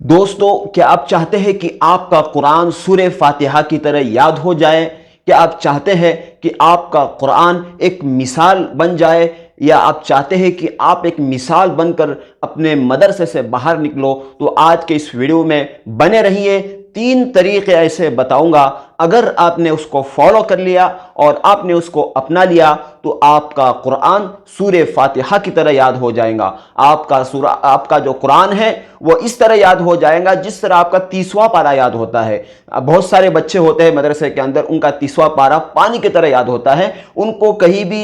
دوستو کیا آپ چاہتے ہیں کہ آپ کا قرآن سورہ فاتحہ کی طرح یاد ہو جائے؟ کیا آپ چاہتے ہیں کہ آپ کا قرآن ایک مثال بن جائے، یا آپ چاہتے ہیں کہ آپ ایک مثال بن کر اپنے مدرسے سے باہر نکلو؟ تو آج کے اس ویڈیو میں بنے رہیے۔ 3 طریقے ایسے بتاؤں گا، اگر آپ نے اس کو فالو کر لیا اور آپ نے اس کو اپنا لیا تو آپ کا قرآن سورہ فاتحہ کی طرح یاد ہو جائے گا۔ آپ کا جو قرآن ہے وہ اس طرح یاد ہو جائے گا جس طرح آپ کا 30واں پارہ یاد ہوتا ہے۔ بہت سارے بچے ہوتے ہیں مدرسے کے اندر، ان کا 30واں پارہ پانی کی طرح یاد ہوتا ہے۔ ان کو کہیں بھی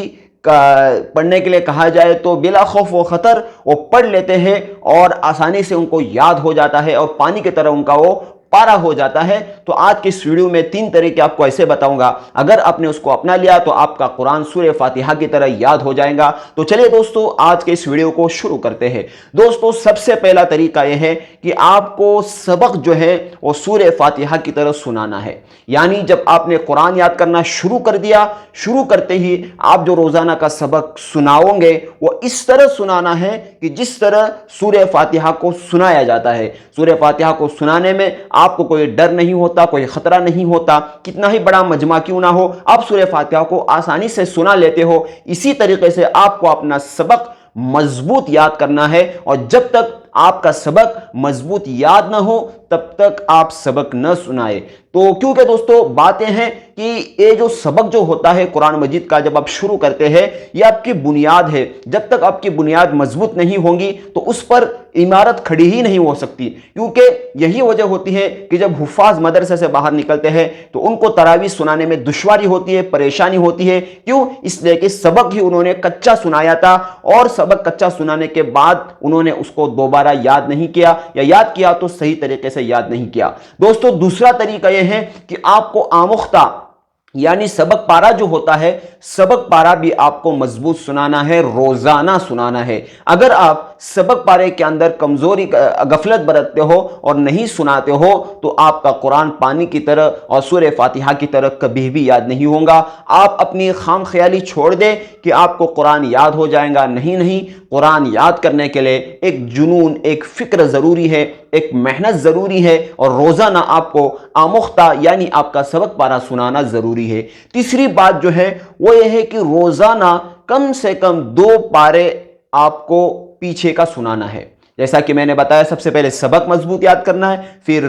پڑھنے کے لیے کہا جائے تو بلا خوف و خطر وہ پڑھ لیتے ہیں اور آسانی سے ان کو یاد ہو جاتا ہے اور پانی کی طرح ان کا وہ پارا ہو جاتا ہے۔ تو آج کی اس ویڈیو میں 3 طریقے آپ کو ایسے بتاؤں گا، اگر آپ نے اس کو اپنا لیا تو آپ کا قرآن سورہ فاتحہ کی طرح یاد ہو جائے گا۔ تو چلیے دوستو آج کے اس ویڈیو کو شروع کرتے ہیں۔ دوستو سب سے پہلا طریقہ یہ ہے کہ آپ کو سبق جو ہے وہ سورہ فاتحہ کی طرح سنانا ہے۔ یعنی جب آپ نے قرآن یاد کرنا شروع کر دیا، شروع کرتے ہی آپ جو روزانہ کا سبق سناؤ گے وہ اس طرح سنانا ہے کہ جس طرح سورہ فاتحہ کو سنایا جاتا ہے۔ سورہ فاتحہ کو سنانے میں آپ کو کوئی ڈر نہیں ہوتا، کوئی خطرہ نہیں ہوتا، کتنا ہی بڑا مجمع کیوں نہ ہو آپ سورہ فاتحہ کو آسانی سے سنا لیتے ہو۔ اسی طریقے سے آپ کو اپنا سبق مضبوط یاد کرنا ہے، اور جب تک آپ کا سبق مضبوط یاد نہ ہو تب تک آپ سبق نہ سنائے۔ تو کیونکہ دوستو باتیں ہیں کہ یہ جو سبق جو ہوتا ہے قرآن مجید کا جب آپ شروع کرتے ہیں یہ آپ کی بنیاد ہے۔ جب تک آپ کی بنیاد مضبوط نہیں ہوگی تو اس پر عمارت کھڑی ہی نہیں ہو سکتی، کیونکہ یہی وجہ ہوتی ہے کہ جب حفاظ مدرسے سے باہر نکلتے ہیں تو ان کو تراویح سنانے میں دشواری ہوتی ہے، پریشانی ہوتی ہے۔ کیوں؟ اس لیے کہ سبق ہی انہوں نے کچا سنایا تھا، اور سبق کچا سنانے کے بعد انہوں نے اس کو دوبارہ یاد نہیں کیا، یا یاد کیا تو صحیح طریقے سے یاد نہیں کیا۔ دوستو دوسرا طریقہ یہ ہے کہ آپ کو آموختہ یعنی سبق پارا جو ہوتا ہے، سبق پارا بھی آپ کو مضبوط سنانا ہے، روزانہ سنانا ہے۔ اگر آپ سبق پارے کے اندر کمزوری غفلت برتتے ہو اور نہیں سناتے ہو تو آپ کا قرآن پانی کی طرح اور سورہ فاتحہ کی طرح کبھی بھی یاد نہیں ہوگا۔ آپ اپنی خام خیالی چھوڑ دیں کہ آپ کو قرآن یاد ہو جائے گا۔ نہیں، قرآن یاد کرنے کے لیے ایک جنون، ایک فکر ضروری ہے، ایک محنت ضروری ہے، اور روزانہ آپ کو آموختہ یعنی آپ کا سبق پارا سنانا ضروری ہے۔ تیسری بات جو ہے وہ یہ ہے کہ روزانہ کم سے کم 2 پارے آپ کو پیچھے کا سنانا ہے۔ جیسا کہ میں نے بتایا، سب سے پہلے سبق مضبوط یاد کرنا ہے، پھر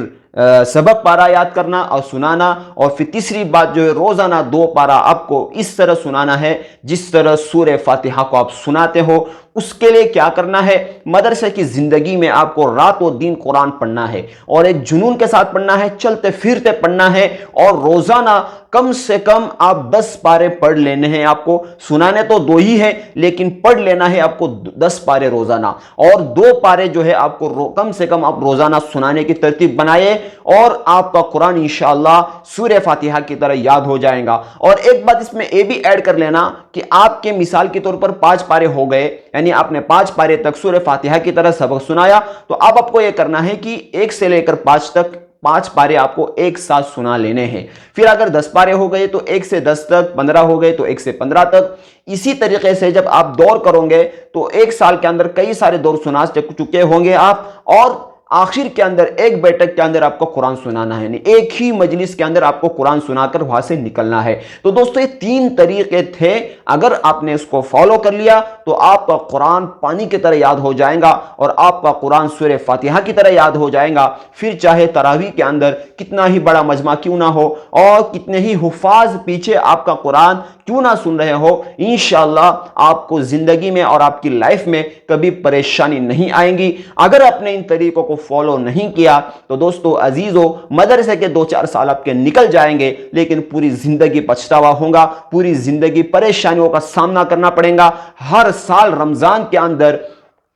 سبق پارا یاد کرنا اور سنانا، اور پھر تیسری بات جو ہے روزانہ 2 پارا آپ کو اس طرح سنانا ہے جس طرح سورہ فاتحہ کو آپ سناتے ہو۔ اس کے لیے کیا کرنا ہے؟ مدرسے کی زندگی میں آپ کو رات و دن قرآن پڑھنا ہے، اور ایک جنون کے ساتھ پڑھنا ہے، چلتے پھرتے پڑھنا ہے، اور روزانہ کم سے کم آپ 10 پارے پڑھ لینے ہیں۔ آپ کو سنانے تو 2 ہی ہے لیکن پڑھ لینا ہے آپ کو 10 پارے روزانہ، اور 2 پارے جو ہے آپ کو کم سے کم آپ روزانہ سنانے کی ترتیب بنائے، اور آپ کا قرآن انشاءاللہ سورہ فاتحہ کی طرح یاد ہو جائے گا۔ اور ایک بات اس میں یہ بھی ایڈ کر لینا کہ آپ کے مثال کے طور پر 5 پارے ہو گئے، یعنی آپ نے 5 پارے تک سورہ فاتحہ کی طرح سبق سنایا، تو اب آپ کو یہ کرنا ہے کہ 1 سے لے کر 5 تک 5 پارے آپ کو ایک ساتھ سنا لینے ہیں۔ پھر اگر 10 پارے ہو گئے تو 1 سے 10 تک، 15 ہو گئے تو 1 سے 15 تک۔ اسی طریقے سے جب آپ دور کرو گے تو 1 سال کے اندر کئی سارے دور سنا چکے ہوں گے آپ، اور آخر کے اندر ایک بیٹھک کے اندر آپ کو قرآن سنانا ہے، یعنی ایک ہی مجلس کے اندر آپ کو قرآن سنا کر وہاں سے نکلنا ہے۔ تو دوستو یہ 3 طریقے تھے، اگر آپ نے اس کو فالو کر لیا تو آپ کا قرآن پانی کی طرح یاد ہو جائے گا، اور آپ کا قرآن سورہ فاتحہ کی طرح یاد ہو جائے گا۔ پھر چاہے تراویح کے اندر کتنا ہی بڑا مجمع کیوں نہ ہو، اور کتنے ہی حفاظ پیچھے آپ کا قرآن کیوں نہ سن رہے ہو، انشاءاللہ آپ کو زندگی میں اور آپ کی لائف میں کبھی پریشانی نہیں آئیں گی۔ اگر آپ نے ان طریقوں کو فالو نہیں کیا تو دوستو عزیزو، مدرسے کے 2-4 سال آپ کے نکل جائیں گے لیکن پوری زندگی پچھتاوا ہوگا، پوری زندگی پریشانیوں کا سامنا کرنا پڑے گا۔ ہر سال رمضان کے اندر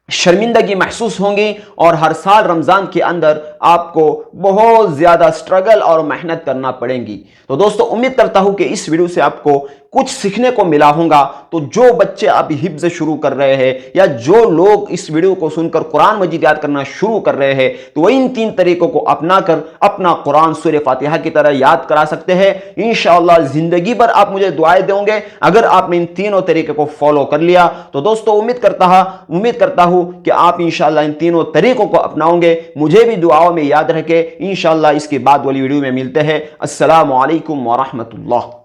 شرمندگی محسوس ہوں گی، اور ہر سال رمضان کے اندر آپ کو بہت زیادہ سٹرگل اور محنت کرنا پڑیں گی۔ تو دوستو امید کرتا ہوں کہ اس ویڈیو سے آپ کو کچھ سیکھنے کو ملا ہوگا۔ تو جو بچے اب حفظ شروع کر رہے ہیں یا جو لوگ اس ویڈیو کو سن کر قرآن مجید یاد کرنا شروع کر رہے ہیں تو وہ ان 3 طریقوں کو اپنا کر اپنا قرآن سورہ فاتحہ کی طرح یاد کرا سکتے ہیں۔ انشاءاللہ زندگی بھر آپ مجھے دعائیں دیں گے اگر آپ نے ان تینوں طریقے کو فالو کر لیا۔ تو دوستو امید کرتا ہوں کہ آپ انشاءاللہ ان تینوں طریقوں کو اپناؤں گے۔ مجھے بھی دعاؤں میں یاد رکھیں۔ انشاءاللہ اس کے بعد والی ویڈیو میں ملتے ہیں۔ السلام علیکم ورحمۃ اللہ۔